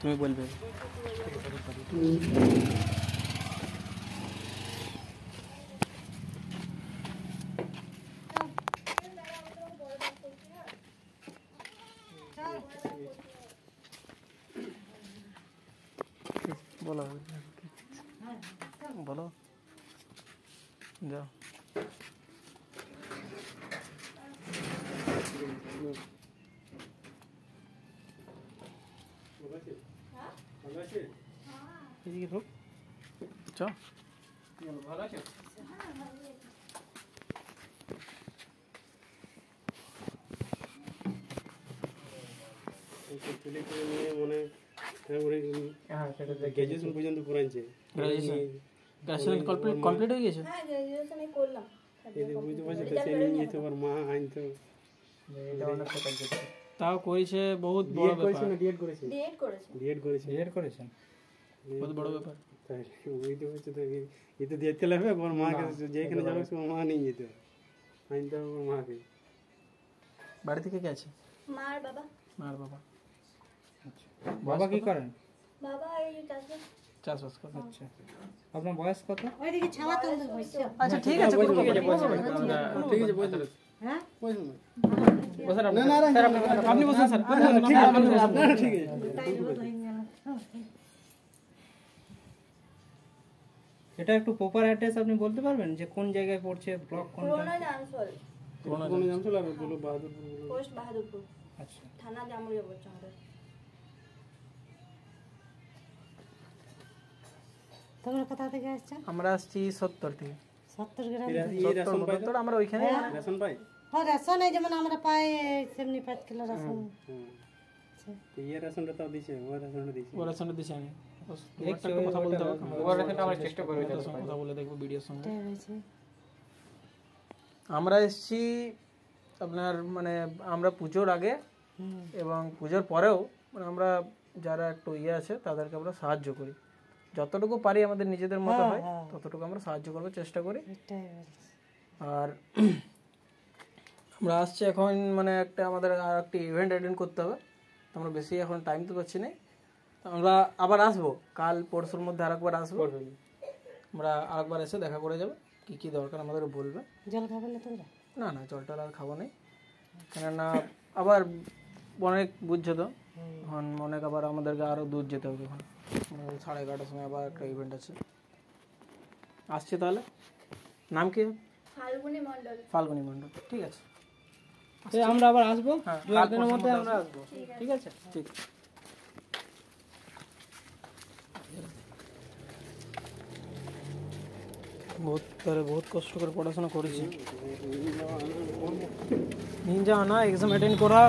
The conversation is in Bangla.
তুমি বলবে। বলো বলো যাও। এদিকে ঢোক। চ ভালো আছে। গ্রাজুয়েশন পর্যন্ত করেছে। গ্রাজুয়েশন কমপ্লিট হয়ে গেছে। হ্যাঁ গ্রাজুয়েশনই করলাম। বুঝতে পারছি তো, সে নিয়ে যেত ওর মা আনতো। তাও করেছে, বহুত বড় ব্যাপার। ডিএড করেছে। বহুত বড় ব্যাপার। তাই বুঝতে পারছি তো, এই তো দেখতে লাগবে ওর মাকে, যেখানে যাবে ওর মা নিয়ে যেত, আনতো ওর মাকে। বাড়ি থেকে কে আছে? মার বাবা। মার বাবা। আচ্ছা, বাবা কি করেন? বাবা এই চাষবাস। চাষবাস করে। আচ্ছা, আপনার বয়স কত? ওইদিকে ছাওয়া তন্দ হইছে। আচ্ছা ঠিক আছে, ঠিক আছে, বসে হ্যাঁ বসে বসেন আপনি। না না স্যার আপনি বসেন স্যার। ঠিক আছে, ঠিক আছে। তাই রোদ হয়ে গেল। এটা একটু প্রপার অ্যাড্রেস আপনি বলতে পারবেন যে কোন জায়গায় পড়ছে, ব্লক কোনটা? পুরোনো জামসল, কোনো নাম চলে আসবে, বলো বাহাদুরপুর বলো। পোস্ট বাহাদুরপুর, আচ্ছা, থানা জামুরিয়া পড়ছে আমাদের। তোমরা কোথা থেকে আসছো? আমরা আসছি 70 থেকে। 70 গ্রাম। এই রেশন পাই তো? 70 আমরা ওইখানে। রেশন পাই? হ্যাঁ রেশন এই যেমন আমরা পাই সেমনি 5 কিলো রেশন। তো এই রেশনটা তাও দিছে, ও রেশনটা দিছে। ওরা সঙ্গে দিছে আমি একটা কথা বলতে হবে। ওরা রেখে আমরা চেষ্টা করব কথা বলে দেখব ভিডিওর সঙ্গে। এটাই হয়েছে। আমরা এসেছি আপনার মানে আমরা পুজোর আগে এবং পুজোর পরেও মানে আমরা যারা একটু ইয়ে আছে তাদেরকে আমরা সাহায্য করি, যতটুকু পারি আমাদের নিজেদের মতো হয় ততটুকু আমরা সাহায্য করার চেষ্টা করি। এটাই হয়েছে। আর আমরা আসছি এখন মানে একটা আমাদের আর একটা ইভেন্ট অ্যাটেন্ড করতে হবে, তো আমরা বেশি এখন টাইম তো পাচ্ছি না। তো আমরা আবার আসবো, কাল পরশুর মধ্যে আরেকবার আসবো। আমরা আরেকবার এসে দেখা করে যাবো, কী কী দরকার আমাদের বলবে। জল খাবে না তোমরা? না না জলটা আর খাবো না, কেননা আবার অনেক বুঝছো তো এখন অনেক আবার আমাদেরকে আরও দূর যেতে হবে। এখন 11:30টার সময় আবার একটা ইভেন্ট আছে। আসছে তাহলে। নাম কি? ফাল্গুনি মণ্ডল। ফাল্গুনি মণ্ডল। ঠিক আছে, আমরা আবার আসবো, হ্যাঁ, 2 দিনের মধ্যে আমরা আসবো। ঠিক আছে, ঠিক। বহুত কষ্ট করে পড়াশোনা করেছি, নিয়ে যাওয়া না, এক্সাম অ্যাটেন্ড করা।